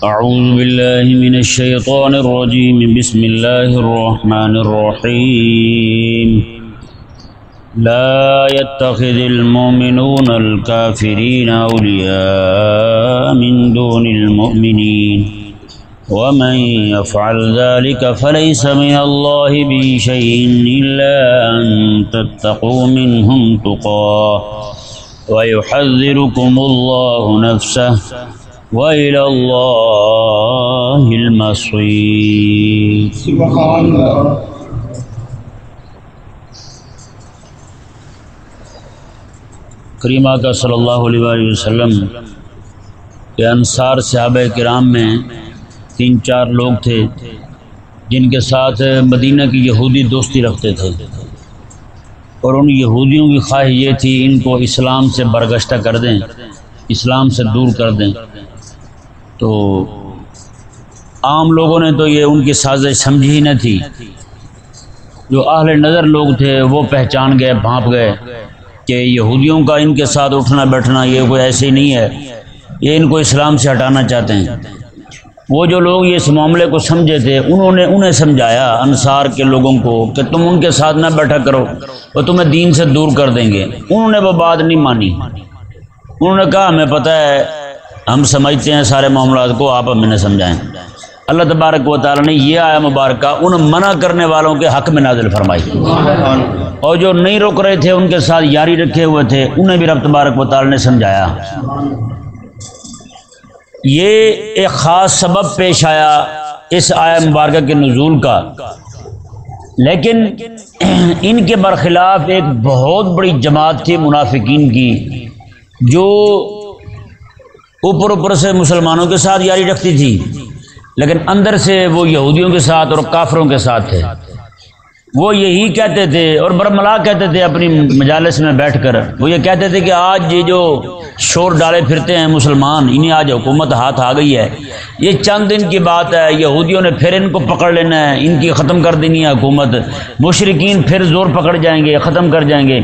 اعوذ باللہ من الشیطان الرجیم بسم اللہ الرحمن الرحیم لا يتخذ المؤمنون الكافرین اولیاء من دون المؤمنین ومن يفعل ذلك فليس من الله بشيء إلا أن تتقوا منهم تقاه ويحذركم الله نفسه وإلى الله المصير. سبحان الله. کریم آقا صلی اللہ علیہ وآلہ وسلم کے انصار صحابہ کرام میں 3-4 لوگ تھے جن کے ساتھ مدینہ کی یہودی دوستی رکھتے تھے، اور ان یہودیوں کی خواہش یہ تھی ان کو اسلام سے برگشتہ کر دیں، اسلام سے دور کر دیں. تو عام لوگوں نے تو یہ ان کی سازش سمجھی ہی نہ تھی. جو اہل نظر لوگ تھے وہ پہچان گئے، بھانپ گئے کہ یہودیوں کا ان کے ساتھ اٹھنا بیٹھنا یہ کوئی ایسے ہی نہیں ہے، یہ ان کو اسلام سے ہٹانا چاہتے ہیں. وہ جو لوگ یہ اس معاملے کو سمجھے تھے انہیں سمجھایا انصار کے لوگوں کو کہ تم ان کے ساتھ نہ بیٹھا کرو، وہ تمہیں دین سے دور کر دیں گے. انہوں نے وہ بات نہیں مانی. انہوں نے کہا ہمیں پتہ ہے، ہم سمجھتے ہیں سارے معاملات کو، آپ ہمیں نہ سمجھائیں. اللہ تبارک و تعالیٰ نے یہ آیا مبارکہ ان منع کرنے والوں کے حق میں نازل فرمائی، اور جو نہیں روک رہے تھے ان کے ساتھ یاری رکھے ہوئے تھے انہیں بھی رب تبارک و تعالیٰ نے سمجھایا. یہ ایک خاص سبب پیش آیا اس آیہ مبارکہ کے نزول کا، لیکن ان کے برخلاف ایک بہت بڑی جماعت تھی منافقین کی جو اوپر سے مسلمانوں کے ساتھ یاری رکھتی تھی، لیکن اندر سے وہ یہودیوں کے ساتھ اور کافروں کے ساتھ تھے. وہ یہی کہتے تھے اور برملا کہتے تھے اپنی مجالس میں بیٹھ کر، وہ یہ کہتے تھے کہ آج یہ جو شور ڈالے پھرتے ہیں مسلمان، انہیں آج حکومت ہاتھ آ گئی ہے، یہ چند دن کی بات ہے، یہودیوں نے پھر ان کو پکڑ لینا ہے، ان کی ختم کر دینی ہے حکومت، مشرکین پھر زور پکڑ جائیں گے، ختم کر جائیں گے.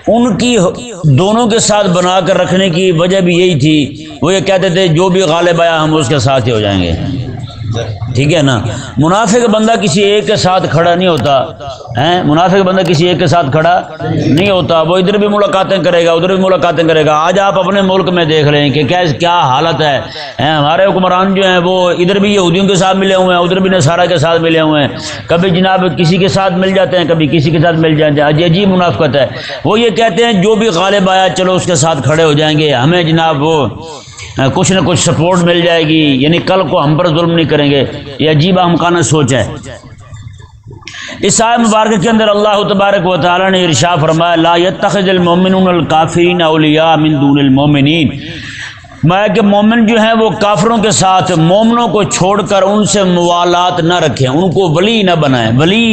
ان کی دونوں کے ساتھ بنا کر رکھنے کی وجہ بھی یہی تھی. وہ یہ کہتے تھے جو بھی غالب آیا ہم اس کے ساتھ ہی ہو جائیں گے. ٹھیک ہے نا. منافق بندہ کسی ایک کے ساتھ کھڑا نہیں ہوتا، منافق بندہ کسی ایک کے ساتھ کھڑا نہیں ہوتا. وہ ادھر بھی ملاقاتیں کرے گا ادھر بھی ملاقاتیں کرے گا. آج آپ اپنے ملک میں دیکھ رہے ہیں کہ کیا حالت ہے. ہمارے حکمران جو ہیں وہ ادھر بھی یہودیوں کے ساتھ ملے ہوئے ہیں، ادھر بھی نصارہ کے ساتھ ملے ہوئے ہیں. کبھی جناب کسی کے ساتھ مل جاتے ہیں، کبھی کسی کے ساتھ مل جاتے ہیں. عجیب منافقت ہے. وہ یہ کہتے ہیں جو بھی غالب آیا چلو اس کے ساتھ کھڑے ہو جائیں گے، ہمیں جناب وہ کچھ نہ کچھ سپورٹ مل جائے گی، یعنی کل کو ہم پر ظلم نہیں کریں گے. یہ عجیب احمقانہ سوچ ہے. اس آیت مبارکہ کے اندر اللہ تبارک و تعالی نے ارشاد فرمایا لا يتخذ المؤمنون الکافرین اولیاء من دون المؤمنین، میں کہ مومن جو ہیں وہ کافروں کے ساتھ مومنوں کو چھوڑ کر ان سے موالات نہ رکھیں، ان کو ولی نہ بنائیں. ولی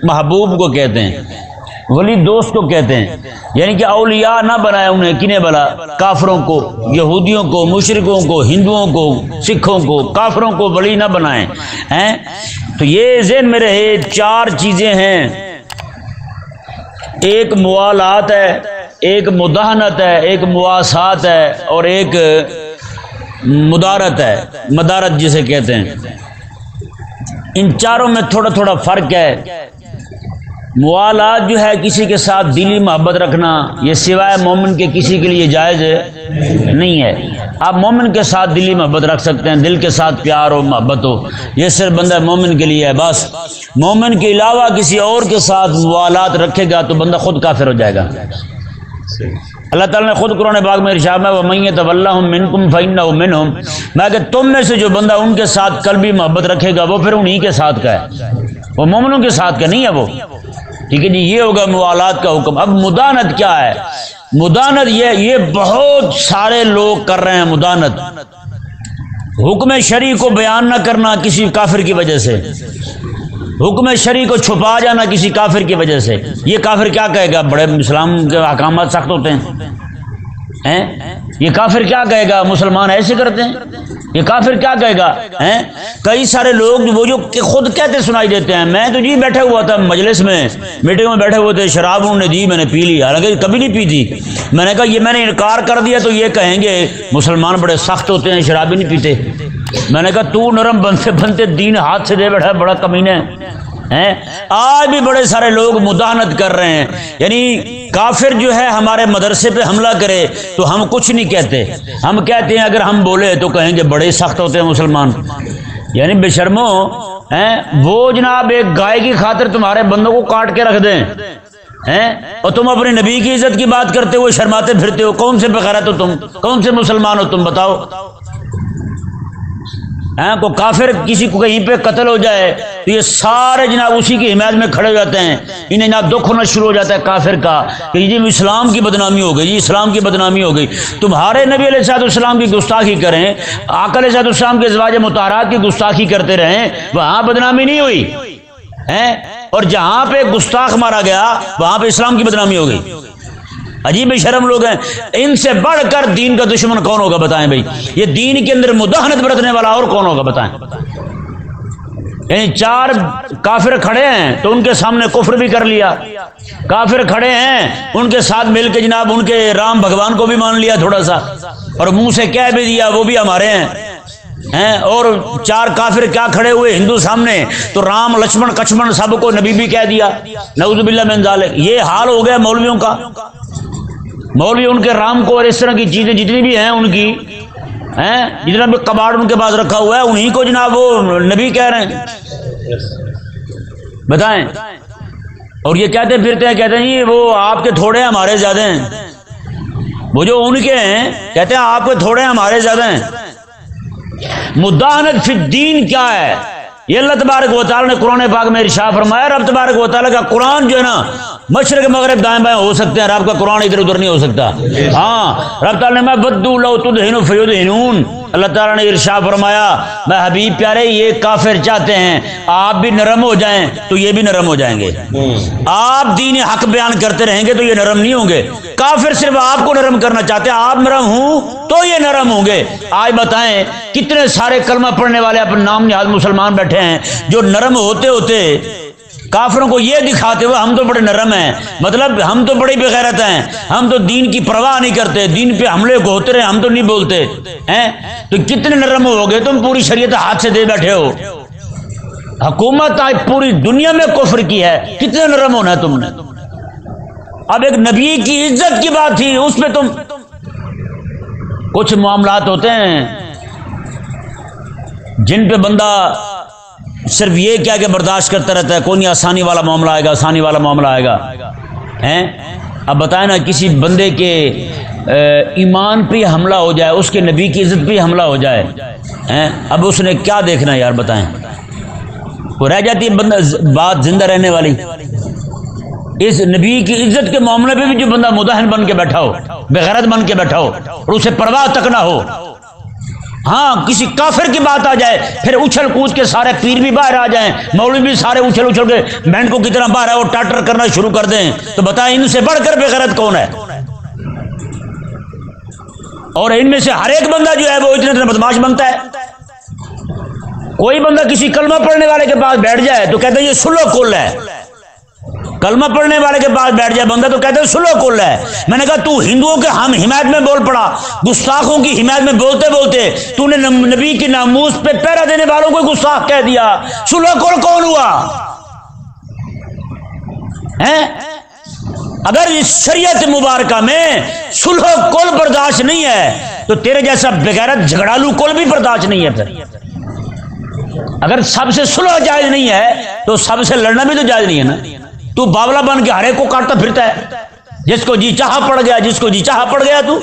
محبوب کو کہتے ہیں، ولی دوست کو کہتے ہیں، یعنی کہ اولیاء نہ بنائے انہیں. کنہیں بلا؟ کافروں کو، یہودیوں کو، مشرکوں کو، ہندوؤں کو، سکھوں کو، کافروں کو ولی نہ بنائیں. تو یہ ذہن میں رہے 4 چیزیں ہیں. ایک موالات ہے، ایک مداہنت ہے، ایک مواسات ہے، اور ایک مدارت ہے، مدارت جسے کہتے ہیں. ان چاروں میں تھوڑا تھوڑا فرق ہے. موالات جو ہے کسی کے ساتھ دلی محبت رکھنا، یہ سوائے مومن کے کسی کے لیے جائز نہیں ہے. آپ مومن کے ساتھ دلی محبت رکھ سکتے ہیں، دل کے ساتھ پیار ہو، محبت ہو، یہ صرف بندہ مومن کے لیے ہے بس. مومن کے علاوہ کسی اور کے ساتھ موالات رکھے گا تو بندہ خود کافر ہو جائے گا. اللہ تعالیٰ نے خود قرآن پاک میں ارشاد ہے وَمَن يَتَوَلَّهُم مِّنكُمْ فَإِنَّهُ مِنْهُمْ، میں کہ تم میں سے جو بندہ ان کے ساتھ قلبی محبت رکھے گا وہ پھر انہی کے ساتھ کا ہے، وہ مومنوں کے ساتھ کا نہیں ہے وہ. ٹھیک ہے جی. یہ ہوگا موالات کا حکم. اب مدانت کیا ہے؟ مدانت یہ بہت سارے لوگ کر رہے ہیں. مدانت حکم شرعی کو بیان نہ کرنا کسی کافر کی وجہ سے، حکم شرعی کو چھپا جانا کسی کافر کی وجہ سے. یہ کافر کیا کہے گا؟ بڑے اسلام کے احکامات سخت ہوتے ہیں. یہ کافر کیا کہے گا مسلمان ایسے کرتے ہیں؟ یہ کافر کیا کہے گا؟ کئی سارے لوگ وہ جو خود کہتے سنائی دیتے ہیں، میں تو جی بیٹھا ہوا تھا مجلس میں، میٹنگ میں بیٹھے ہوئے تھے، شراب انہوں نے دی، میں نے پی لی، حالانکہ کبھی نہیں پی تھی۔ میں نے کہا یہ میں نے انکار کر دیا تو یہ کہیں گے مسلمان بڑے سخت ہوتے ہیں، شراب ہی نہیں پیتے۔ میں نے کہا تو نرم بنتے بنتے دین ہاتھ سے دے بیٹھا، بڑا کمینے ہیں۔ آج بھی بڑے سارے لوگ مداہنت کر رہے ہیں، یعنی کافر جو ہے ہمارے مدرسے پہ حملہ کرے تو ہم کچھ نہیں کہتے، ہم کہتے ہیں اگر ہم بولے تو کہیں گے بڑے سخت ہوتے ہیں مسلمان۔ یعنی بے شرمو، وہ جناب ایک گائے کی خاطر تمہارے بندوں کو کاٹ کے رکھ دیں، اور تم اپنے نبی کی عزت کی بات کرتے ہو، شرماتے پھرتے ہو۔ کون سے بغیرت ہو تم؟ کون سے مسلمان ہو تم؟ بتاؤ۔ کو کافر کسی کو کہیں پہ قتل ہو جائے تو یہ سارے جناب اسی کی حمایت میں کھڑے ہو جاتے ہیں، انہیں جناب دکھ ہونا شروع ہو جاتا ہے کافر کا کہ جی اسلام کی بدنامی ہو گئی، جی اسلام کی بدنامی ہو گئی۔ تمہارے نبی علیہ الصلوۃ والسلام کی گستاخی کریں، آقا علیہ الصلوۃ والسلام کے ازواج مطہرات کی گستاخی کرتے رہیں، وہاں بدنامی نہیں ہوئی، اور جہاں پہ گستاخ مارا گیا وہاں پہ اسلام کی بدنامی ہو گئی۔ عجیب شرم لوگ ہیں۔ ان سے بڑھ کر دین کا دشمن کون ہوگا بتائیں بھائی؟ یہ دین کے اندر مداہنت برتنے والا اور کون ہوگا بتائیں؟ یعنی چار کافر کھڑے ہیں تو ان کے سامنے کفر بھی کر لیا، کافر کھڑے ہیں ان کے ساتھ مل کے جناب ان کے رام بھگوان کو بھی مان لیا تھوڑا سا، اور منہ سے کہہ بھی دیا وہ بھی ہمارے ہیں، اور چار کافر کیا کھڑے ہوئے ہندو سامنے تو رام لکشمن کچمن سب کو نبی بھی کہہ دیا، نعوذ باللہ من ذالک۔ یہ حال ہو گیا مولویوں کا۔ مولوی ان کے رام کو اور اس طرح کی چیزیں جتنی بھی ہیں ان کی، جتنا بھی کباڑ ان کے پاس رکھا ہوا ہے انہی کو جناب وہ نبی کہہ رہے ہیں، بتائیں۔ اور یہ کہتے پھرتے ہیں، کہتے ہیں جی وہ آپ کے تھوڑے ہیں ہمارے زیادہ ہیں، وہ جو ان کے ہیں کہتے ہیں آپ کے تھوڑے ہیں ہمارے زیادہ ہیں۔ مداہنت فی الدین کیا ہے؟ یہ اللہ تبارک و تعالی نے قرآن پاک میں ارشاد فرمایا، رب تبارک و تعالی کا قرآن جو ہے نا مشرق مغرب دائیں بائیں ہو سکتے ہیں، رب کا قرآن ادھر ادھر نہیں ہو سکتا۔ ہاں، رب تعالی نے میں بدو لو تدہن فیدہنون، اللہ تعالیٰ نے ارشاد فرمایا میں حبیب پیارے یہ کافر چاہتے ہیں آپ بھی نرم ہو جائیں تو یہ بھی نرم ہو جائیں گے، آپ دین حق بیان کرتے رہیں گے تو یہ نرم نہیں ہوں گے۔ کافر صرف آپ کو نرم کرنا چاہتے ہیں، آپ نرم ہوں تو یہ نرم ہوں گے۔ آج بتائیں کتنے سارے کلمہ پڑھنے والے اپنے نام نہاد مسلمان بیٹھے ہیں جو نرم ہوتے ہوتے کافروں کو یہ دکھاتے ہوئے ہم تو بڑے نرم ہیں، مطلب ہم تو بڑے بغیرت ہیں، ہم تو دین کی پرواہ نہیں کرتے، دین پہ حملے کو ہوتے رہے ہم تو نہیں بولتے ہیں۔ تو کتنے نرم ہو گئے تم؟ پوری شریعت ہاتھ سے دے بیٹھے ہو، حکومت آج پوری دنیا میں کفر کی ہے، کتنے نرم ہونا ہے تم نے؟ اب ایک نبی کی عزت کی بات تھی، اس پہ تم کچھ معاملات ہوتے ہیں جن پہ بندہ صرف یہ کیا کہ برداشت کرتا رہتا ہے، کوئی نہیں آسانی والا معاملہ آئے گا، آسانی والا معاملہ آئے گا۔ اب بتائیں نا کسی بندے کے ایمان پہ حملہ ہو جائے، اس کے نبی کی عزت پہ حملہ ہو جائے، اب اس نے کیا دیکھنا یار بتائیں؟ وہ رہ جاتی ہے بندہ بات زندہ رہنے والی۔ اس نبی کی عزت کے معاملے پہ بھی جو بندہ مداہن بن کے بیٹھا ہو، بغیرت بن کے بیٹھا ہو اور اسے پرواہ تک نہ ہو، ہاں کسی کافر کی بات آ جائے پھر اچھل کود کے سارے پیر بھی باہر آ جائیں، مولوی بھی سارے اچھل اچھل کے بینڈ کو کتنا باہر ہے اور ٹاٹر کرنا شروع کر دیں، تو بتائیں ان سے بڑھ کر بغیرت کون ہے؟ اور ان میں سے ہر ایک بندہ جو ہے وہ اتنا بدماش بنتا ہے۔ کوئی بندہ کسی کلمہ پڑھنے والے کے پاس بیٹھ جائے تو کہتے ہیں یہ سلو کل ہے، کلمہ پڑھنے والے کے پاس بیٹھ جائے بندہ تو کہتے ہیں سلو کل ہے۔ میں نے کہا تو ہندوؤں کے ہم حمایت میں بول پڑا، گستاخوں کی حمایت میں بولتے بولتے تو نے نبی کی ناموس پہ پہرا دینے والوں کو گستاخ کہہ دیا، سلو کل کون ہوا؟ اگر اس شریعت مبارکہ میں سلو کل برداشت نہیں ہے تو تیرے جیسا بغیرت جھگڑالو کل بھی برداشت نہیں ہے۔ پھر اگر سب سے سلح جائز نہیں ہے تو سب سے لڑنا بھی تو جائز نہیں ہے نا۔ تو باولا بن کے ہر ایک کو کاٹتا پھرتا ہے، جس کو جی چاہا پڑ گیا، جس کو جی چاہا پڑ گیا۔ تو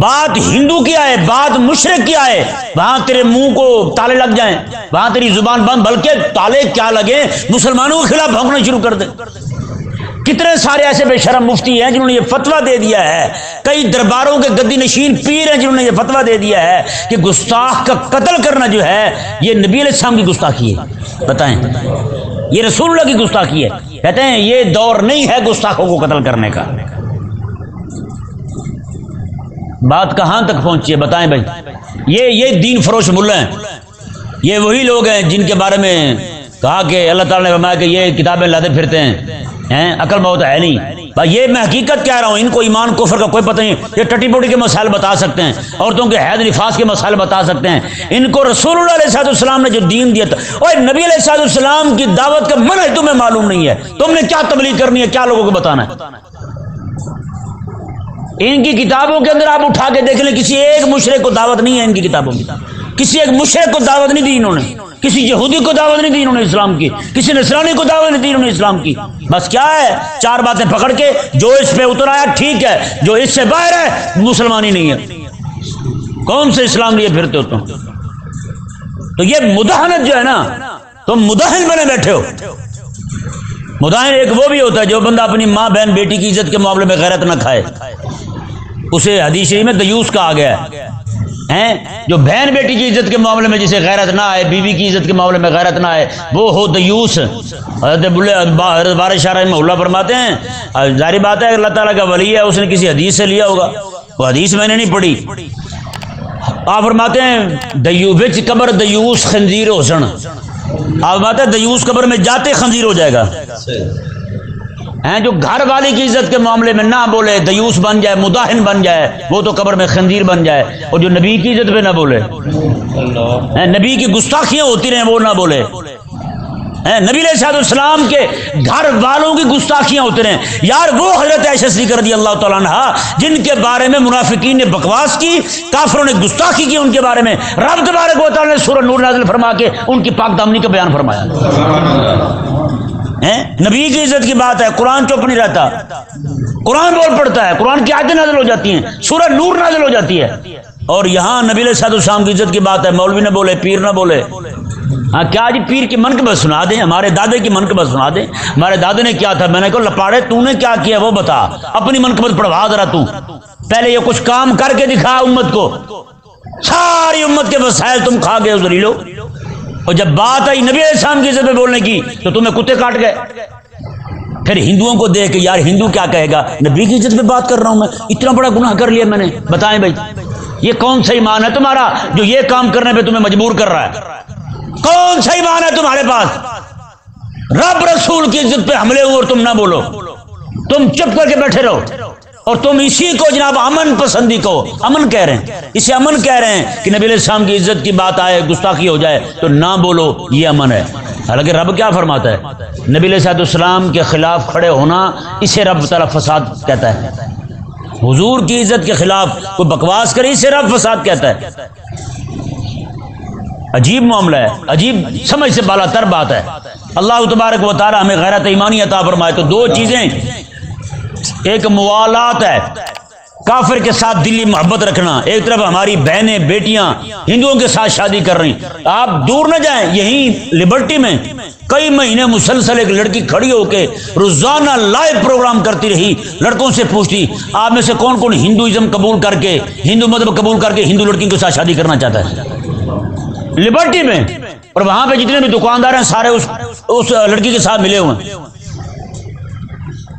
بات ہندو کی آئے، بات مشرک کی آئے، وہاں تیرے منہ کو تالے لگ جائیں، وہاں تیری زبان بند، بلکہ تالے کیا لگے مسلمانوں کے خلاف بھونکنا شروع کر دیں۔ کتنے سارے ایسے بے شرم مفتی ہیں جنہوں نے یہ فتویٰ دے دیا ہے، کئی درباروں کے گدی نشین پیر ہیں جنہوں نے یہ فتویٰ دے دیا ہے کہ گستاخ کا قتل کرنا جو ہے یہ نبی علیہ السلام کی گستاخی ہے۔ بتائیں، یہ رسول اللہ کی گستاخی ہے۔ کہتے ہیں یہ دور نہیں ہے گستاخوں کو قتل کرنے کا۔ بات کہاں تک پہنچی ہے بتائیں بھائی؟ یہ دین فروش ملا ہیں، یہ وہی لوگ ہیں جن کے بارے میں کہا کہ اللہ تعالیٰ نے فرمایا کہ یہ کتابیں لاتے پھرتے ہیں، عقل بہت ہے نہیں۔ بھائی یہ میں حقیقت کہہ رہا ہوں، ان کو ایمان کفر کا کوئی پتہ نہیں، یہ ٹٹی پوٹی کے مسائل بتا سکتے ہیں، عورتوں کے حید نفاس کے مسائل بتا سکتے ہیں۔ ان کو رسول اللہ علیہ السلام نے جو دین دیا تھا، اور نبی علیہ السلام کی دعوت کا منہج تمہیں معلوم نہیں ہے، تم نے کیا تبلیغ کرنی ہے، کیا لوگوں کو بتانا ہے؟ ان کی کتابوں کے اندر آپ اٹھا کے دیکھ لیں، کسی ایک مشرک کو دعوت نہیں ہے ان کی کتابوں میں، کسی ایک مشرک کو دعوت نہیں دی انہوں نے، کسی یہودی کو دعوت نہیں دی انہوں نے اسلام کی، کسی نصرانی کو دعوت نہیں دی انہوں نے اسلام کی۔ بس کیا ہے، چار باتیں پکڑ کے جو اس پہ اتر آیا ٹھیک ہے، جو اس سے باہر ہے مسلمان ہی نہیں ہے۔ کون سے اسلام لیے پھرتے ہو تم؟ تو یہ مداہنت جو ہے نا، تم مداہن بنے بیٹھے ہو۔ مداہن ایک وہ بھی ہوتا ہے جو بندہ اپنی ماں بہن بیٹی کی عزت کے معاملے میں غیرت نہ کھائے، اسے حدیث شریف میں دیوس کہا گیا ہے۔ جو بہن بیٹی کی عزت کے معاملے میں جسے غیرت نہ آئے، بیوی کی عزت کے معاملے میں غیرت نہ آئے، وہ ہو دیوس۔ حضرت بارش شاہ رحمہ اللہ فرماتے ہیں، ظاہر بات ہے اللہ تعالیٰ کا ولی ہے، اس نے کسی حدیث سے لیا ہوگا، وہ حدیث میں نے نہیں پڑھی۔ آپ فرماتے ہیں وچ قبر دیوس خنزیر ہوسن، آپ فرماتے ہیں دیوس قبر میں جاتے خنزیر ہو جائے گا۔ جو گھر والی کی عزت کے معاملے میں نہ بولے، دیوس بن جائے، مداہن بن جائے، وہ تو قبر میں خنزیر بن جائے۔ اور جو نبی کی عزت پہ نہ بولے، نبی کی گستاخیاں ہوتی رہیں وہ نہ بولے، نبی علیہ السلام کے گھر والوں کی گستاخیاں ہوتے رہیں۔ یار وہ حضرت عائشہ صدیقہ رضی اللہ تعالیٰ عنہا جن کے بارے میں منافقین نے بکواس کی، کافروں نے گستاخی کی ان کے بارے میں، رب تبارک و تعالیٰ نے سورہ نور نازل فرما کے ان کی پاک دامنی کا بیان فرمایا۔ نبی کی عزت کی بات ہے، قرآن چپ نہیں رہتا، قرآن بول پڑتا ہے، قرآن کی آیتیں نازل ہو جاتی ہیں، سورہ نور نازل ہو جاتی ہے۔ اور یہاں نبی علیہ السلام کی عزت کی بات ہے، مولوی نہ بولے، پیر نہ بولے۔ ہاں کیا جی پیر کی منقبت سنا دیں، ہمارے دادے کی منقبت سنا دیں، ہمارے دادے نے کیا تھا؟ میں نے کہا لپاڑے تو نے کیا کیا وہ بتا، اپنی منقبت پڑھوا ذرا تو، پہلے یہ کچھ کام کر کے دکھا امت کو، ساری امت کے وسائل تم کھا گئے ذلیلو۔ اور جب بات آئی نبی علیہ السلام کی عزت میں بولنے کی تو تمہیں کتے کاٹ گئے۔ پھر ہندوؤں کو دیکھ کہ یار ہندو کیا کہے گا، نبی کی عزت میں بات کر رہا ہوں میں، اتنا بڑا گناہ کر لیا میں نے۔ بتائیں بھائی یہ کون سا ایمان ہے تمہارا جو یہ کام کرنے پہ تمہیں مجبور کر رہا ہے؟ کون سا ایمان ہے تمہارے پاس؟ رب رسول کی عزت پہ حملے ہوئے اور تم نہ بولو، تم چپ کر کے بیٹھے رہو، اور تم اسی کو جناب امن پسندی کو امن کہہ رہے ہیں، اسے امن کہہ رہے ہیں کہ نبی علیہ السلام کی عزت کی بات آئے، گستاخی ہو جائے تو نہ بولو، یہ امن ہے۔ حالانکہ رب کیا فرماتا ہے؟ نبی علیہ السلام کے خلاف کھڑے ہونا اسے رب تعالیٰ فساد کہتا ہے۔ حضور کی عزت کے خلاف کوئی بکواس کرے اسے رب فساد کہتا ہے۔ عجیب معاملہ ہے، عجیب سمجھ سے بالا تر بات ہے۔ اللہ تبارک و تعالیٰ ہمیں غیرت ایمانی عطا فرمائے۔ تو دو چیزیں، ایک موالات ہے، کافر کے ساتھ دلی محبت رکھنا، ایک طرف ہماری بہنیں بیٹیاں ہندوؤں کے ساتھ شادی کر رہی، آپ دور نہ جائیں، یہیں لبرٹی میں کئی مہینے مسلسل ایک لڑکی کھڑی ہو کے روزانہ لائیو پروگرام کرتی رہی، لڑکوں سے پوچھتی آپ میں سے کون کون ہندوازم قبول کر کے، ہندو مذہب قبول کر کے ہندو لڑکی کے ساتھ شادی کرنا چاہتا ہے، لبرٹی میں۔ اور وہاں پہ جتنے بھی دکاندار ہیں سارے اس لڑکی کے ساتھ ملے ہوئے ہیں،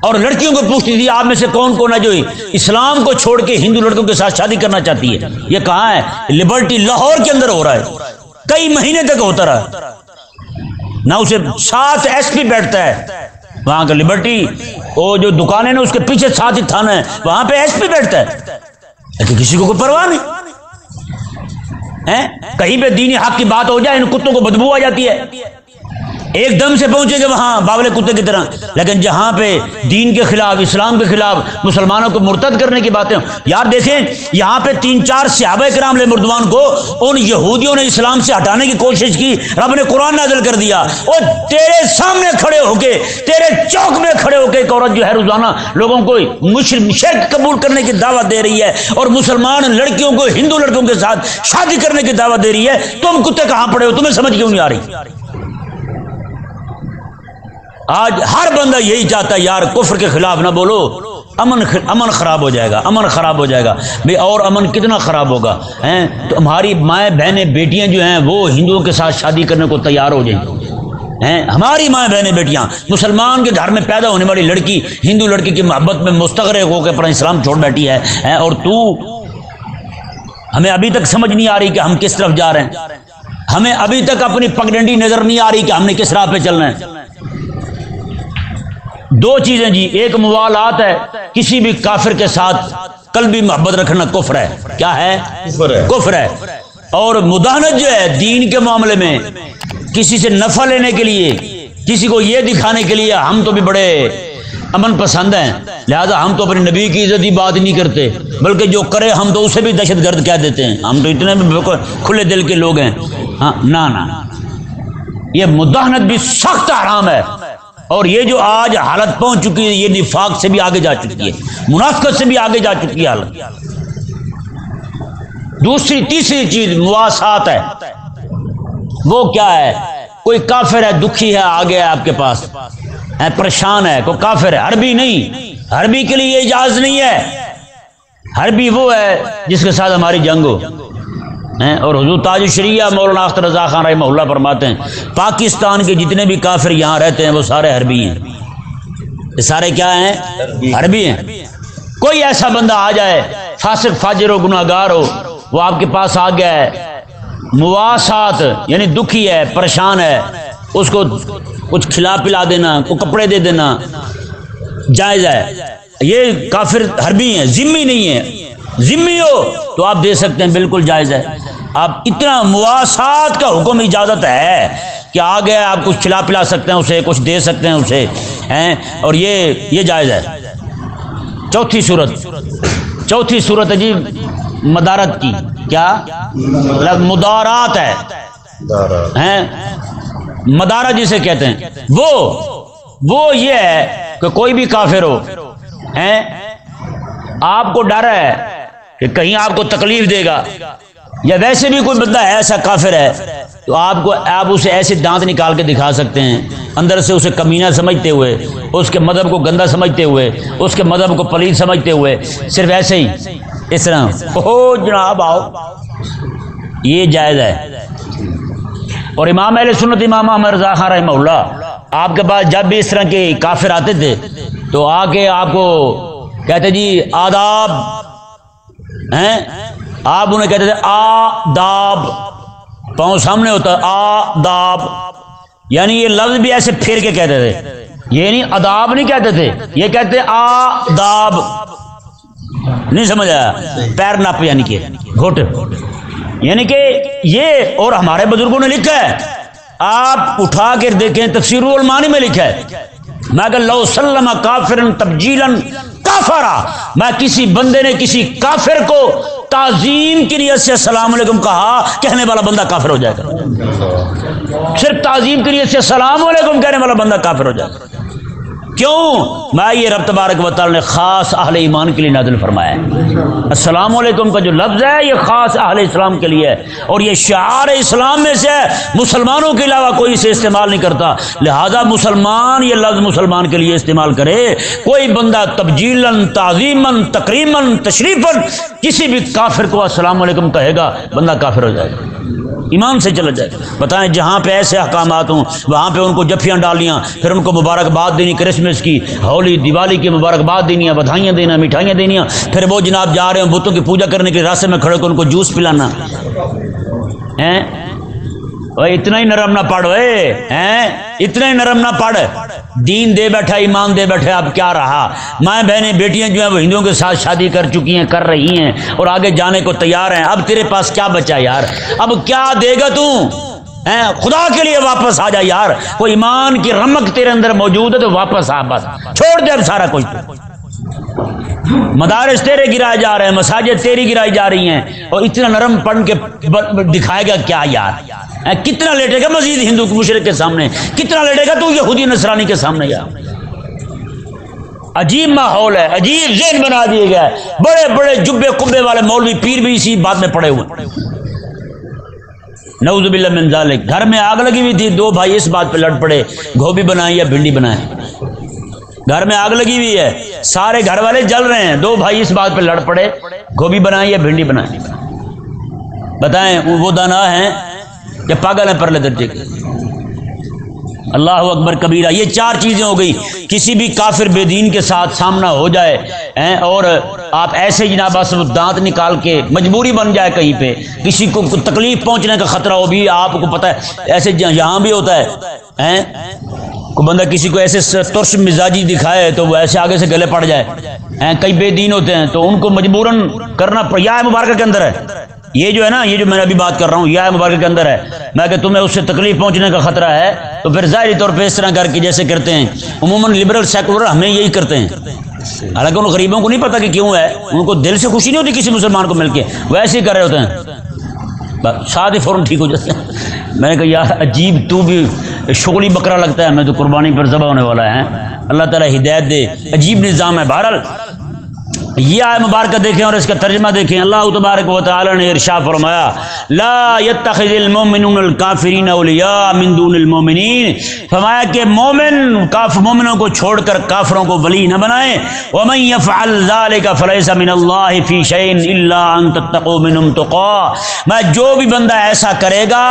اور لڑکیوں کو پوچھتی تھی آپ میں سے کون کون ہے جو اسلام کو چھوڑ کے ہندو لڑکوں کے ساتھ شادی کرنا چاہتی ہے۔ یہ کہاں ہے؟ لبرٹی لاہور کے اندر ہو رہا ہے، کئی مہینے تک ہوتا رہا، نہ اسے ساتھ ایس پی بیٹھتا ہے وہاں کا لبرٹی، وہ جو دکانیں نا اس کے پیچھے ساتھ ہی تھانہ ہے، وہاں پہ ایس پی بیٹھتا ہے، لیکن کسی کو کوئی پرواہ نہیں۔ کہیں پہ دینی حق کی بات ہو جائے ان کتوں کو بدبو آ جاتی ہے، ایک دم سے پہنچے گا وہاں باولے کتے کی طرح۔ لیکن جہاں پہ دین کے خلاف، اسلام کے خلاف، مسلمانوں کو مرتد کرنے کی باتیں، یار دیکھیں یہاں پہ 3-4 صحابہ کرام علیہ مردوان کو ان یہودیوں نے اسلام سے ہٹانے کی کوشش کی، رب نے قرآن نازل کر دیا، اور تیرے سامنے کھڑے ہو کے، تیرے چوک میں کھڑے ہو کے ایک عورت جو ہے روزانہ لوگوں کو شرک قبول کرنے کی دعوت دے رہی ہے، اور مسلمان لڑکیوں کو ہندو لڑکوں کے ساتھ شادی کرنے کی دعوت دے رہی ہے۔ تم کتے کہاں پڑے ہو؟ تمہیں سمجھ کیوں نہیں آ رہی؟ آج ہر بندہ یہی چاہتا ہے یار کفر کے خلاف نہ بولو، امن خراب ہو جائے گا، امن خراب ہو جائے گا۔ بھئی اور امن کتنا خراب ہوگا؟ تو ہماری مائیں بہنیں بیٹیاں جو ہیں وہ ہندوؤں کے ساتھ شادی کرنے کو تیار ہو جائیں، ہماری مائیں بہنیں بیٹیاں، مسلمان کے گھر میں پیدا ہونے والی لڑکی ہندو لڑکی کی محبت میں مستغرق ہو کے اپنا اسلام چھوڑ بیٹھی ہے، اور تو ہمیں ابھی تک سمجھ نہیں آ رہی کہ ہم کس طرف جا رہے ہیں، ہمیں ابھی تک اپنی پگڈنڈی نظر نہیں آ رہی کہ ہم نے کس راہ پہ چلنا ہے۔ دو چیزیں جی، ایک موالات ہے، کسی بھی کافر کے ساتھ قلبی محبت رکھنا کفر ہے، کیا ہے؟ کفر ہے۔ اور مداہنت جو ہے دین کے معاملے میں، کسی سے نفع لینے کے لیے، کسی کو یہ دکھانے کے لیے ہم تو بھی بڑے امن پسند ہیں، لہذا ہم تو اپنے نبی کی عزت کی بات نہیں کرتے، بلکہ جو کرے ہم تو اسے بھی دہشت گرد کہہ دیتے ہیں، ہم تو اتنے بالکل کھلے دل کے لوگ ہیں۔ ہاں نہ، یہ مداہنت بھی سخت حرام ہے، اور یہ جو آج حالت پہنچ چکی ہے، یہ نفاق سے بھی آگے جا چکی ہے، منافقت سے بھی آگے جا چکی ہے حالت۔ دوسری تیسری چیز مواسات ہے۔ وہ کیا ہے؟ کوئی کافر ہے، دکھی ہے، آ گیا آپ کے پاس ہے، پریشان ہے، کوئی کافر ہے، عربی نہیں، عربی کے لیے یہ اجازت نہیں ہے۔ عربی وہ ہے جس کے ساتھ ہماری جنگ ہو، اور حضور تاج الشریعہ مولانا اختر رضا خان رحمہ اللہ فرماتے ہیں پاکستان کے جتنے بھی کافر یہاں رہتے ہیں وہ سارے عربی ہیں، یہ سارے کیا ہیں؟ عربی ہیں۔ کوئی ایسا بندہ آ جائے، فاسق فاجر ہو، گناہ گار ہو، وہ آپ کے پاس آ گیا ہے، مواسات یعنی دکھی ہے، پریشان ہے، اس کو کچھ کھلا پلا دینا، کو کپڑے دے دینا جائز ہے۔ یہ کافر حربی ہیں، ذمی نہیں ہے، ذمی ہو تو آپ دے سکتے ہیں، بالکل جائز ہے۔ آپ اتنا مواسات کا حکم اجازت ہے کہ آ گیا، آپ کچھ کھلا پلا سکتے ہیں اسے، کچھ دے سکتے ہیں اسے، اور یہ جائز ہے۔ چوتھی صورت ہے جی مدارت کی، کیا مدارات ہے، مدارت جسے کہتے ہیں، وہ یہ ہے کہ کوئی بھی کافر ہو، آپ کو ڈر ہے کہ کہیں آپ کو تکلیف دے گا، یا ویسے بھی کوئی بندہ ہے ایسا کافر ہے تو آپ اسے ایسے دانت نکال کے دکھا سکتے ہیں، اندر سے اسے کمینہ سمجھتے ہوئے، اس کے مذہب کو گندا سمجھتے ہوئے، اس کے مذہب کو پلید سمجھتے ہوئے، صرف ایسے ہی اس طرح او جناب آؤ، یہ جائز ہے۔ اور امام اہل سنت امام احمد رضا خان رحمہ اللہ آپ کے پاس جب بھی اس طرح کے کافر آتے تھے تو آ کے آپ کو کہتے جی آداب ہیں، آپ انہیں کہتے تھے آداب، پاؤں سامنے ہوتا آداب، یعنی یہ لفظ بھی ایسے پھیر کے کہتے تھے، یہ نہیں اداب نہیں کہتے تھے، یہ کہتے آداب، نہیں سمجھ آیا؟ پیر نپ یعنی کہ گھٹ، یعنی کہ یہ، اور ہمارے بزرگوں نے لکھا ہے، آپ اٹھا کر دیکھیں تفسیر المعانی میں لکھا ہے، میں کہ لو سلم کافرا تبجیلا کافرا، میں کسی بندے نے کسی کافر کو تعظیم کی نیت سے السلام علیکم کہا، کہنے والا بندہ کافر ہو جائے گا، صرف تعظیم کی نیت سے السلام علیکم کہنے والا بندہ کافر ہو جائے گا۔ کیوں؟ میں یہ رب تبارک و تعالی نے خاص اہل ایمان کے لیے نازل فرمایا ہے۔ السلام علیکم کا جو لفظ ہے یہ خاص اہل اسلام کے لیے ہے، اور یہ شعار اسلام میں سے ہے، مسلمانوں کے علاوہ کوئی اسے استعمال نہیں کرتا، لہذا مسلمان یہ لفظ مسلمان کے لیے استعمال کرے۔ کوئی بندہ تبجیلاً، تعظیماً، تکریماً، تشریفاً کسی بھی کافر کو السلام علیکم کہے گا، بندہ کافر ہو جائے گا، ایمان سے چلا جائے۔ بتائیں جہاں پہ ایسے احکامات ہوں وہاں پہ ان کو جفیاں ڈالیاں، پھر ان کو مبارکباد دینی، کرسمس کی، ہولی، دیوالی کی مبارکباد دینی، بدھائیاں دینا، مٹھائیاں دینیاں، پھر وہ جناب جا رہے ہیں بتوں کی پوجا کرنے کے راستے میں کھڑے کو ان کو جوس پلانا ہیں۔ اتنا ہی نرم نہ پڑھ، اتنا ہی نرم نہ پڑھ، دین دے بیٹھا، ایمان دے بیٹھا، اب کیا رہا؟ مائیں بہنیں بیٹیاں جو ہیں وہ ہندوؤں کے ساتھ شادی کر چکی ہیں، کر رہی ہیں، اور آگے جانے کو تیار ہیں، اب تیرے پاس کیا بچا یار؟ اب کیا دے گا تو؟ خدا کے لیے واپس آ جا یار، کوئی ایمان کی رمق تیرے اندر موجود ہے تو واپس آ، بس چھوڑ دے اب سارا کچھ۔ مدارس تیرے گرائے جا رہے ہیں، مساجد تیری گرائی جا رہی ہیں، اور اتنا نرم پڑھ کے دکھائے گا کیا یار؟ کتنا لیٹے گا مزید ہندو مشرک کے سامنے، کتنا لیٹے گا تو یہودی نصرانی کے سامنے یار؟ عجیب ماحول ہے، عجیب ذہن بنا دیے گیا ہے، بڑے بڑے جبے قبے والے مولوی پیر بھی اسی بات میں پڑے ہوئے، نعوذ باللہ من ذالک۔ گھر میں آگ لگی ہوئی تھی، دو بھائی اس بات پہ لڑ پڑے گوبھی بنائیں یا بھنڈی بنائیں، گھر میں آگ لگی ہوئی ہے، سارے گھر والے جل رہے ہیں، دو بھائی اس بات پہ لڑ پڑے گوبھی بنائیں یا بھنڈی بنائیں۔ بتائیں وہ دانا ہیں یا پاگل ہیں پرلے درجے کے؟ اللہ اکبر کبیرہ۔ یہ چار چیزیں ہو گئی، کسی بھی کافر بے دین کے ساتھ سامنا ہو جائے اور آپ ایسے جناب دانت نکال کے مجبوری بن جائے، کہیں پہ کسی کو تکلیف پہنچنے کا خطرہ ہو بھی، آپ کو پتہ ہے ایسے یہاں بھی ہوتا ہے کوئی بندہ کسی کو ایسے ترش مزاجی دکھائے تو وہ ایسے آگے سے گلے پڑ جائے، کئی بے دین ہوتے ہیں تو ان کو مجبوراً کرنا یا مبارکہ کے اندر ہے، یہ جو ہے نا، یہ جو میں ابھی بات کر رہا ہوں یہ مبارکہ کے اندر ہے، میں کہ تمہیں اس سے تکلیف پہنچنے کا خطرہ ہے تو پھر ظاہری طور پہ اس طرح کر کے جیسے کرتے ہیں عموماً لبرل سیکولر ہمیں یہی کرتے ہیں، حالانکہ ان غریبوں کو نہیں پتہ کہ کیوں ہے، ان کو دل سے خوشی نہیں ہوتی کسی مسلمان کو مل کے، وہ ایسے ہی کر رہے ہوتے ہیں، ساتھ ہی فوراً ٹھیک ہو جاتے ہیں۔ میں نے کہا یار عجیب، تو بھی شغلی بکرا لگتا ہے، میں تو قربانی پر ذبح ہونے والا ہے، اللہ تعالیٰ ہدایت دے، عجیب نظام ہے۔ بہرحال یہ آیت مبارکہ دیکھیں اور اس کا ترجمہ دیکھیں، اللہ تبارک و تعالی نے ارشاد فرمایا لا يتخذ المؤمنون الکافرین اولیاء من دون المؤمنین، فرمایا کہ مومنوں کو چھوڑ کر کافروں کو ولی نہ بنائیں، ومن يفعل ذلك فليس من الله في شيء الا ان تتقوا منهم تقا، میں جو بھی بندہ ایسا کرے گا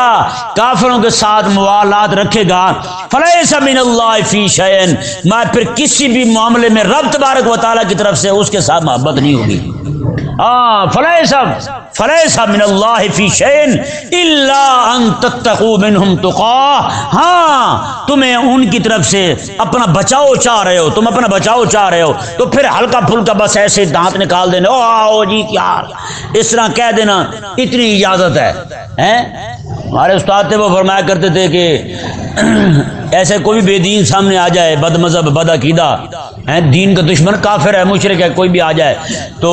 کافروں کے ساتھ موالات رکھے گا، فليس من الله في شيء، میں پھر کسی بھی معاملے میں رب تبارک و تعالی کی طرف سے اس کے ساتھ محبت نہیں ہوگی، فلیس من اللہ فی شیء الا ان تتقوا منہم تقا، ہاں تمہیں ان کی طرف سے اپنا بچاؤ چاہ رہے ہو، تم اپنا بچاؤ چاہ رہے ہو تو پھر ہلکا پھلکا بس ایسے دانت نکال دینا، او آؤ جی کیا اس طرح کہہ دینا، اتنی اجازت ہے۔ ہمارے استاد تھے وہ فرمایا کرتے تھے کہ ایسے کوئی بے دین سامنے آ جائے، بد مذہب بد عقیدہ دین کا دشمن کافر ہے مشرک ہے کوئی بھی آ جائے تو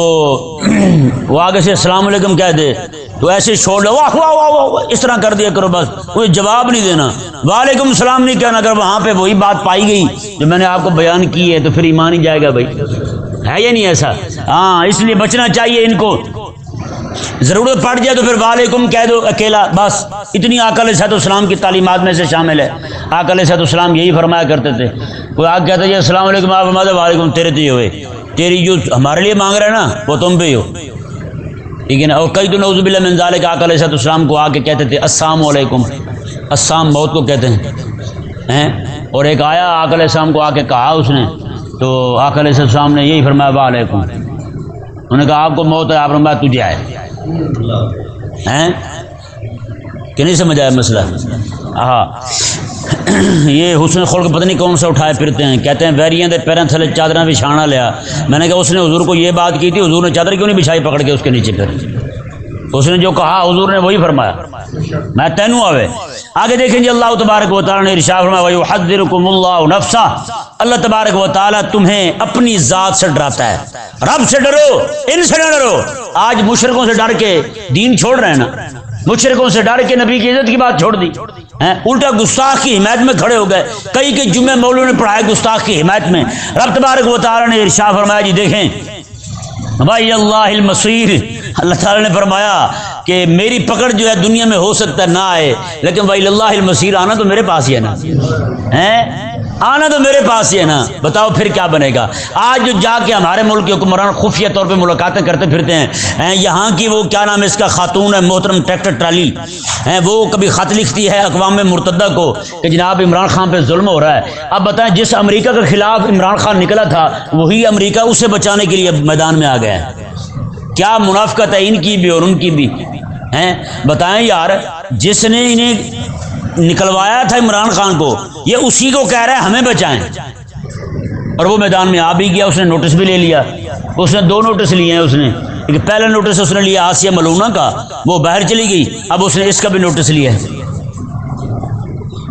وہ آگے سے السلام علیکم کہہ دے تو ایسے چھوڑ لو، واہ واہ واہ واہ اس طرح کر دیا کرو، بس کوئی جواب نہیں دینا، وعلیکم السلام نہیں کہنا، اگر وہاں پہ وہی بات پائی گئی جو میں نے آپ کو بیان کی ہے تو پھر ایمان ہی جائے گا بھائی، ہے یا نہیں ایسا؟ ہاں اس لیے بچنا چاہیے ان کو، ضرورت پڑ جائے تو پھر وعلیکم کہہ دو اکیلا، بس اتنی آقا علیہ السلام کی تعلیمات میں سے شامل ہے۔ آقا علیہ السلام یہی فرمایا کرتے تھے، کوئی آگ کہتا ہے السلام علیکم، آپ فرماتے وعلیکم، تیرے تو یہ ہوئے، تیری جو ہمارے لیے مانگ رہا ہے نا وہ تم پہ ہی ہو، ٹھیک ہے نا۔ اور کئی تو نعوذ باللہ من ذالک آقا علیہ السلام کو آ کے کہتے تھے السلام علیکم، السلام موت کو کہتے ہیں، اور ایک آیا آقا علیہ السلام کو آ کے کہا اس نے تو آقا علیہ السلام نے یہی فرمایا وعلیکم، انہوں نے کہا آپ کو موت ہے، آپ نے فرمایا تجھے آئے ہیں کہ نہیں سمجھ آیا مسئلہ؟ ہاں یہ حسن خلق پتہ نہیں کون سا اٹھائے پھرتے ہیں، کہتے ہیں ویریاں دے پیروں تھلے چادراں بچھانا لیا، میں نے کہا اس نے حضور کو یہ بات کی تھی، حضور نے چادر کیوں نہیں بچھائی پکڑ کے اس کے نیچے؟ پھر اس نے جو کہا حضور نے وہی فرمایا، میں تینوں آوے۔ آگے دیکھیں جی اللہ تبارک و تعالی نے ارشاد فرمایا وَيُحَذِّرُكُمُ اللَّهُ نَفْسَهُ، اللہ تبارک و تعالی تمہیں اپنی ذات سے ڈراتا ہے، رب سے ڈرو، ان سے نہ ڈرو۔ آج مشرکوں سے ڈر کے دین چھوڑ رہے ہیں نا، مشرکوں سے ڈر کے نبی کی عزت کی بات چھوڑ دی، الٹا گستاخ کی حمایت میں کھڑے ہو گئے، کئی کے جمعے مولوی نے پڑھائے گستاخ کی حمایت میں۔ رب تبارک و تعالی نے ارشاد فرمایا جی دیکھیں بھائی اللہ المصیر، اللہ تعالی نے فرمایا کہ میری پکڑ جو ہے دنیا میں ہو سکتا ہے نہ آئے، لیکن بھائی اللہ المصیر، آنا تو میرے پاس ہی ہے نا، آنا تو میرے پاس ہی ہے نا، بتاؤ پھر کیا بنے گا؟ آج جو جا کے ہمارے ملک کے حکمران خفیہ طور پہ ملاقاتیں کرتے پھرتے ہیں، یہاں کی وہ کیا نام ہے اس کا خاتون ہے محترم ٹریکٹر ٹرالی، وہ کبھی خط لکھتی ہے اقوام متحدہ کو کہ جناب عمران خان پہ ظلم ہو رہا ہے۔ اب بتائیں جس امریکہ کے خلاف عمران خان نکلا تھا وہی امریکہ اسے بچانے کے لیے میدان میں آ گیا ہے، کیا منافقت ہے ان کی بھی اور ان کی بھی، بتائیں یار، جس نے انہیں نکلوایا تھا عمران خان کو یہ اسی کو کہہ رہا ہے ہمیں بچائیں، اور وہ میدان میں آ بھی گیا، اس نے نوٹس بھی لے لیا، اس نے 2 نوٹس لیے ہیں، اس نے ایک پہلا نوٹس اس نے لیا آسیہ ملونہ کا، وہ باہر چلی گئی، اب اس نے اس کا بھی نوٹس لیا ہے۔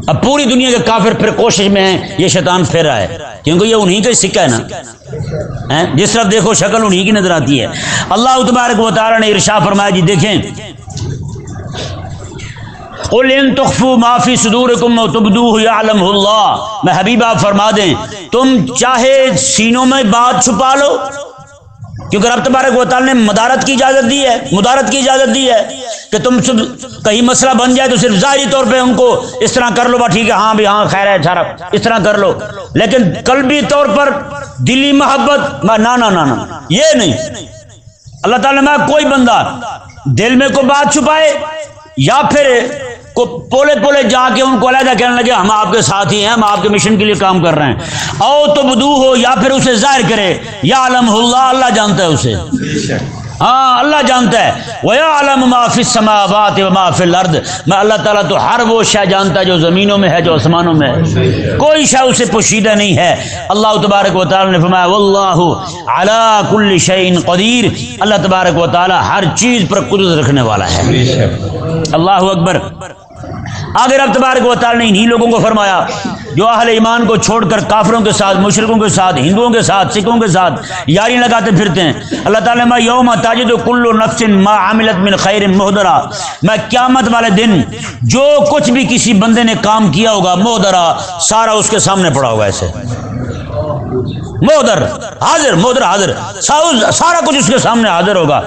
اب پوری دنیا کے کافر پھر کوشش میں ہیں یہ شیطان پھر رہا ہے، کیونکہ یہ انہی کا سکہ ہے نا، جس طرف دیکھو شکل انہی کی نظر آتی ہے۔ اللہ تبارک و تعالی نے ارشاد فرمایا جی دیکھیں قل ان تخفوا ما فی صدورکم وتبدوه یعلمہ اللہ، میں حبیب آپ فرما دیں تم چاہے سینوں میں بات چھپا لو، کیونکہ رب تبارک و تعالی نے مدارت کی اجازت دی ہے، مدارت کی اجازت دی ہے کہ تم کہیں مسئلہ بن جائے تو صرف ظاہری طور پہ ان کو اس طرح کر لو، ٹھیک ہے ہاں بھی ہاں خیر ہے سارا اس طرح کر لو، لیکن قلبی طور پر دلی محبت نہ یہ نہیں۔ اللہ تعالیٰ نے کوئی بندہ دل میں کوئی بات چھپائے یا پھر پولے پولے جا کے ان کو علیحدہ کہنے لگے ہم آپ کے ساتھ ہی ہیں، ہم آپ کے مشن کے لیے کام کر رہے ہیں، او تو بدو ہو یا پھر اسے ظاہر کرے، یعلم اللہ، اللہ جانتا ہے اسے، ہاں اللہ جانتا ہے، وَيَعْلَمُ مَا فِي السَّمَاوَاتِ وَمَا فِي الْأَرْضِ، میں اللہ تعالیٰ تو ہر وہ شے جانتا ہے جو زمینوں میں ہے جو آسمانوں میں ہے، کوئی شے اسے پوشیدہ نہیں ہے۔ اللہ تبارک و تعالیٰ نے فرمایا وَاللَّهُ عَلَى كُلِّ شَيْءٍ قَدِيرٌ، اللہ تبارک و تعالیٰ ہر چیز پر قدرت رکھنے والا ہے۔ اللہ اکبر۔ آگے رب تبارک و تعالیٰ نے انہی لوگوں کو فرمایا جو اہل ایمان کو چھوڑ کر کافروں کے ساتھ، مشرکوں کے ساتھ، ہندوؤں کے ساتھ، سکھوں کے ساتھ یاری لگاتے پھرتے ہیں۔ اللہ تعالیٰ نے یوم تجد کل نفس ما عملت من خیر محضرا، میں قیامت والے دن جو کچھ بھی کسی بندے نے کام کیا ہوگا محضرا، سارا اس کے سامنے پڑا ہوگا، ایسے محضر حاضر، محضر حاضر، سارا کچھ اس کے سامنے حاضر ہوگا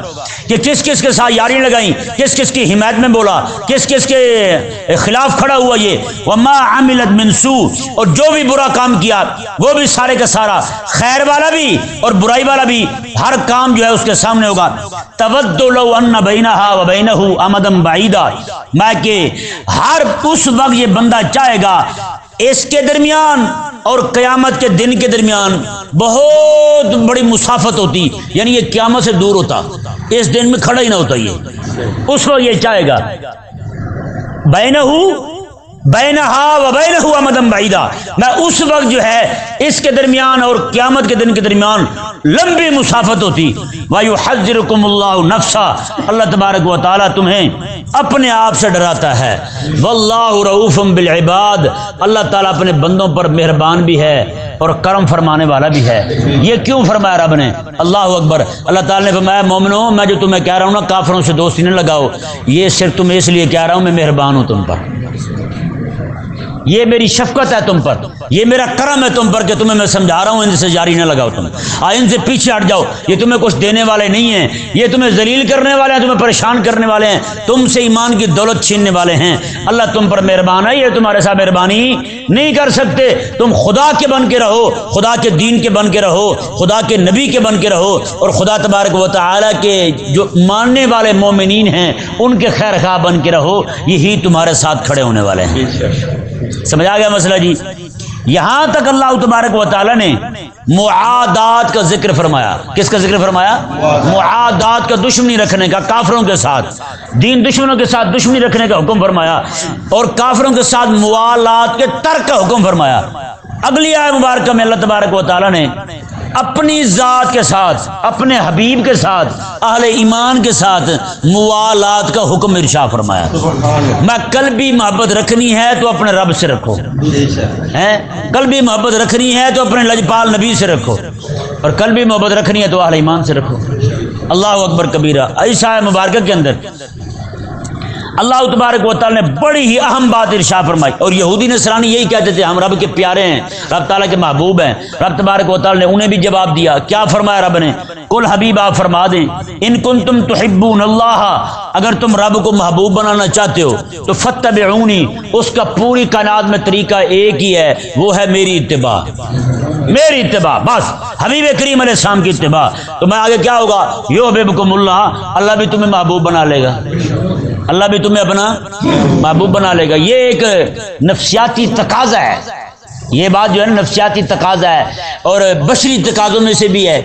کہ کس کس کے ساتھ یاری لگائیں، کس کس کی حمایت میں بولا، کس کس کے خلاف کھڑا ہوا یہ، وما عملت من سوء، اور جو بھی برا کام کیا وہ بھی سارے کا سارا، خیر والا بھی اور برائی والا بھی، ہر کام جو ہے اس کے سامنے ہوگا۔ تود لو ان بینہا و بینہ امدا بعیدا، میں کہ ہر اس وقت یہ بندہ چاہے گا اس کے درمیان اور قیامت کے دن کے درمیان بہت بڑی مسافت ہوتی، یعنی یہ قیامت سے دور ہوتا، اس دن میں کھڑا ہی نہ ہوتا، یہ اس کو یہ چاہے گا بینہا و بینہ امدا بعیدا، میں اس وقت جو ہے اس کے درمیان اور قیامت کے دن کے درمیان لمبی مسافت ہوتی۔ وَيُحَذِّرُكُمُ اللَّهُ نَفْسَهُ، اللہ تبارک و تعالیٰ تمہیں اپنے آپ سے ڈراتا ہے۔ وَاللَّهُ رَؤُوفٌ بِالْعِبَادِ، اللہ تعالیٰ اپنے بندوں پر مہربان بھی ہے اور کرم فرمانے والا بھی ہے۔ یہ کیوں فرمایا رب نے؟ اللہ اکبر۔ اللہ تعالیٰ نے فرمایا مومنو، میں جو تمہیں کہہ رہا ہوں نا کافروں سے دوستی نہ لگاؤ، یہ صرف تمہیں اس لیے کہہ رہا ہوں میں مہربان ہوں تم پر، یہ میری شفقت ہے تم پر، یہ میرا کرم ہے تم پر کہ تمہیں میں سمجھا رہا ہوں ان سے جاری نہ لگاؤ، تم ان سے پیچھے ہٹ جاؤ، یہ تمہیں کچھ دینے والے نہیں ہیں، یہ تمہیں ذلیل کرنے والے ہیں، تمہیں پریشان کرنے والے ہیں، تم سے ایمان کی دولت چھیننے والے ہیں۔ اللہ تم پر مہربان ہے، یہ تمہارے ساتھ مہربانی نہیں کر سکتے، تم خدا کے بن کے رہو، خدا کے دین کے بن کے رہو، خدا کے نبی کے بن کے رہو، اور خدا تبارک و تعالیٰ کے جو ماننے والے مومنین ہیں ان کے خیر خواہ بن کے رہو، یہی تمہارے ساتھ کھڑے ہونے والے ہیں۔ سمجھا گیا مسئلہ جی؟ یہاں تک اللہ تبارک و تعالیٰ نے معادات کا ذکر فرمایا۔ کس کا ذکر فرمایا؟ معادات کا، دشمنی رکھنے کا کافروں کے ساتھ، دین دشمنوں کے ساتھ دشمنی رکھنے کا حکم فرمایا، اور کافروں کے ساتھ موالات کے ترک کا حکم فرمایا۔ اگلی آیت مبارکہ میں اللہ تبارک و تعالیٰ نے اپنی ذات کے ساتھ، اپنے حبیب کے ساتھ، اہل ایمان کے ساتھ موالات کا حکم ارشاد فرمایا۔ میں قلبی محبت رکھنی ہے تو اپنے رب سے رکھو، قلبی محبت رکھنی ہے تو اپنے لجپال نبی سے رکھو، اور قلبی محبت رکھنی ہے تو اہل ایمان سے رکھو۔ اللہ اکبر کبیرہ۔ عیسیٰ مبارکہ کے اندر اللہ تبارک و تعالیٰ نے بڑی ہی اہم بات ارشاد فرمائی، اور یہودی نصرانی یہی کہتے تھے ہم رب کے پیارے ہیں، رب تعالیٰ کے محبوب ہیں۔ رب تبارک و تعالیٰ نے انہیں بھی جواب دیا، کیا فرمایا رب نے؟ کل حبیب آپ فرما دیں ان کنتم تحبون اللہ، اگر تم رب کو محبوب بنانا چاہتے ہو تو فتبعونی، اس کا پوری کائنات میں طریقہ ایک ہی ہے، وہ ہے میری اتباع، میری اتباع، بس حبیب کریم علیہ السلام کی اتباع۔ تو میں آگے کیا ہوگا؟ یحببکم اللہ، اللہ بھی تمہیں محبوب بنا لے گا، اللہ بھی تمہیں اپنا محبوب بنا لے گا۔ یہ ایک نفسیاتی تقاضا ہے، یہ بات جو ہے نا نفسیاتی تقاضا ہے، اور بشری تقاضوں میں سے بھی ہے۔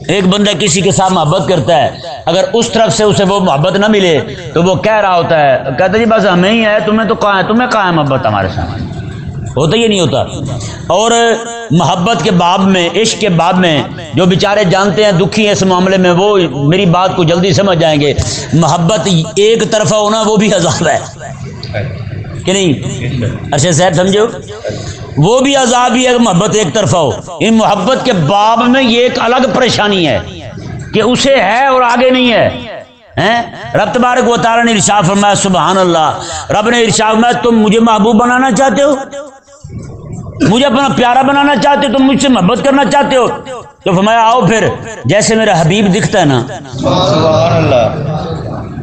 ایک بندہ کسی کے ساتھ محبت کرتا ہے، اگر اس طرف سے اسے وہ محبت نہ ملے تو وہ کہہ رہا ہوتا ہے، کہتا ہے جی بس ہمیں ہی ہے، تمہیں تو کہاں ہے، تمہیں کہاں ہے محبت ہمارے ساتھ، ہوتا یہ نہیں ہوتا۔ اور محبت کے باب میں، عشق کے باب میں جو بیچارے جانتے ہیں دکھی ہیں اس معاملے میں، وہ میری بات کو جلدی سمجھ جائیں گے۔ محبت ایک طرفہ ہونا وہ بھی عذاب ہے کہ نہیں؟ ارشد صاحب سمجھو، وہ بھی عذاب ہی ہے محبت ایک طرفہ ہو۔ ان محبت کے باب میں یہ ایک الگ پریشانی ہے کہ اسے ہے اور آگے نہیں ہے۔ رب تبارک و تعالیٰ نے ارشاد فرمایا، سبحان اللہ، رب نے ارشاد فرمایا تم مجھے محبوب بنانا چاہتے ہو، مجھے اپنا پیارا بنانا چاہتے ہو، تم مجھ سے محبت کرنا چاہتے ہو، تو فرمایا آؤ پھر جیسے میرا حبیب دکھتا ہے نا،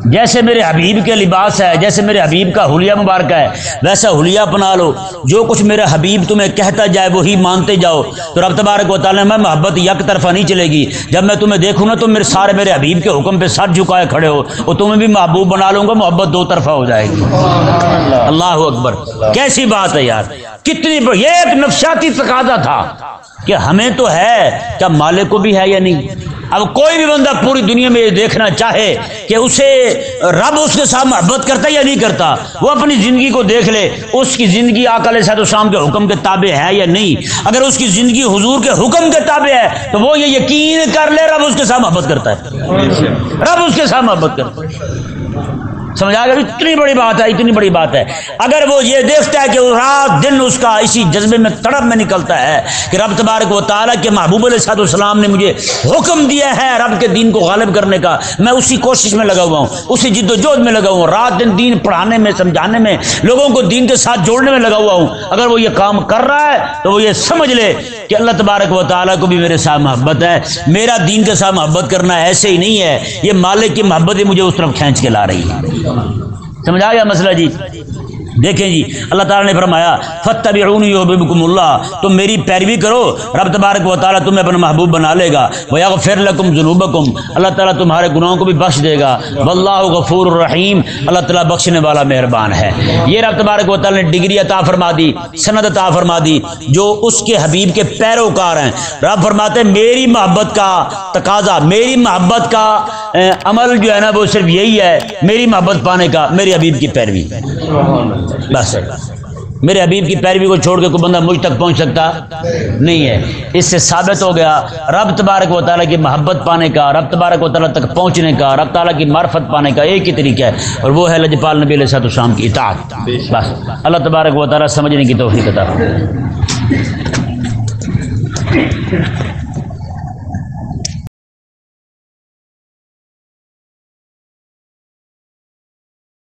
جیسے میرے حبیب کے لباس ہے، جیسے میرے حبیب کا حلیہ مبارکہ ہے، ویسا حلیہ اپنا لو۔ جو کچھ میرا حبیب تمہیں کہتا جائے وہی مانتے جاؤ، تو رب تبارک و تعالیٰ میں محبت یک طرفہ نہیں چلے گی۔ جب میں تمہیں دیکھوں نا تم میرے حبیب کے حکم پہ سر جھکائے کھڑے ہو، اور تمہیں بھی محبوب بنا لوں گا، محبت دو طرفہ ہو جائے گی۔ اللہ اکبر، کیسی بات ہے یار، کتنی یہ ایک نفسیاتی تقاضا تھا کہ ہمیں تو ہے، کیا مالک کو بھی ہے یا نہیں؟ اب کوئی بھی بندہ پوری دنیا میں یہ دیکھنا چاہے کہ اسے رب اس کے ساتھ محبت کرتا یا نہیں کرتا، وہ اپنی زندگی کو دیکھ لے، اس کی زندگی آقا علیہ الصلوۃ والسلام کے حکم کے تابع ہے یا نہیں۔ اگر اس کی زندگی حضور کے حکم کے تابع ہے تو وہ یہ یقین کر لے رب اس کے ساتھ محبت کرتا ہے، رب اس کے ساتھ محبت کرتا ہے۔ سمجھا گیا؟ اتنی بڑی بات ہے، اتنی بڑی بات ہے۔ اگر وہ یہ دیکھتا ہے کہ رات دن اس کا اسی جذبے میں تڑپ میں نکلتا ہے کہ رب تبارک و تعالیٰ کے محبوب علیہ الصلوۃ والسلام نے مجھے حکم دیا ہے رب کے دین کو غالب کرنے کا، میں اسی کوشش میں لگا ہوا ہوں، اسی جد و جہد میں لگا ہوا ہوں، رات دن دین پڑھانے میں، سمجھانے میں، لوگوں کو دین کے ساتھ جوڑنے میں لگا ہوا ہوں، اگر وہ یہ کام کر رہا ہے تو وہ یہ سمجھ لے کہ اللہ تبارک و تعالیٰ کو بھی میرے ساتھ محبت ہے۔ میرا دین کے ساتھ محبت کرنا ایسے ہی نہیں ہے، یہ مالک کی محبت ہی مجھے اس طرف کھینچ کے لا رہی ہے۔ سمجھا گیا مسئلہ جی؟ دیکھیں جی، اللہ تعالیٰ نے فرمایا فاتبعونی یحببکم اللہ، تم میری پیروی کرو، رب تبارک و تعالیٰ تمہیں اپنا محبوب بنا لے گا، ویغفر لکم ذنوبکم، اللہ تعالیٰ تمہارے گناہوں کو بھی بخش دے گا، واللہ غفور الرحیم، اللہ تعالیٰ بخشنے والا مہربان ہے۔ یہ رب تبارک و تعالیٰ نے ڈگری عطا فرما دی، سند عطا فرما دی جو اس کے حبیب کے پیروکار ہیں۔ رب فرماتے ہیں میری محبت کا تقاضا، میری محبت کا عمل جو ہے نا وہ صرف یہی ہے، میری محبت پانے کا میرے حبیب کی پیروی، بس۔ میرے حبیب کی پیروی کو چھوڑ کے کوئی بندہ مجھ تک پہنچ سکتا نہیں ہے۔ اس سے ثابت ہو گیا رب تبارک و تعالیٰ کی محبت پانے کا، رب تبارک و تعالیٰ تک پہنچنے کا، رب تعالیٰ کی معرفت پانے کا ایک ہی طریقہ ہے، اور وہ ہے لجپال نبی علیہ الصلوۃ والسلام کی اطاعت۔ بس اللہ تبارک و تعالیٰ سمجھنے کی توفیق عطا فرمائے۔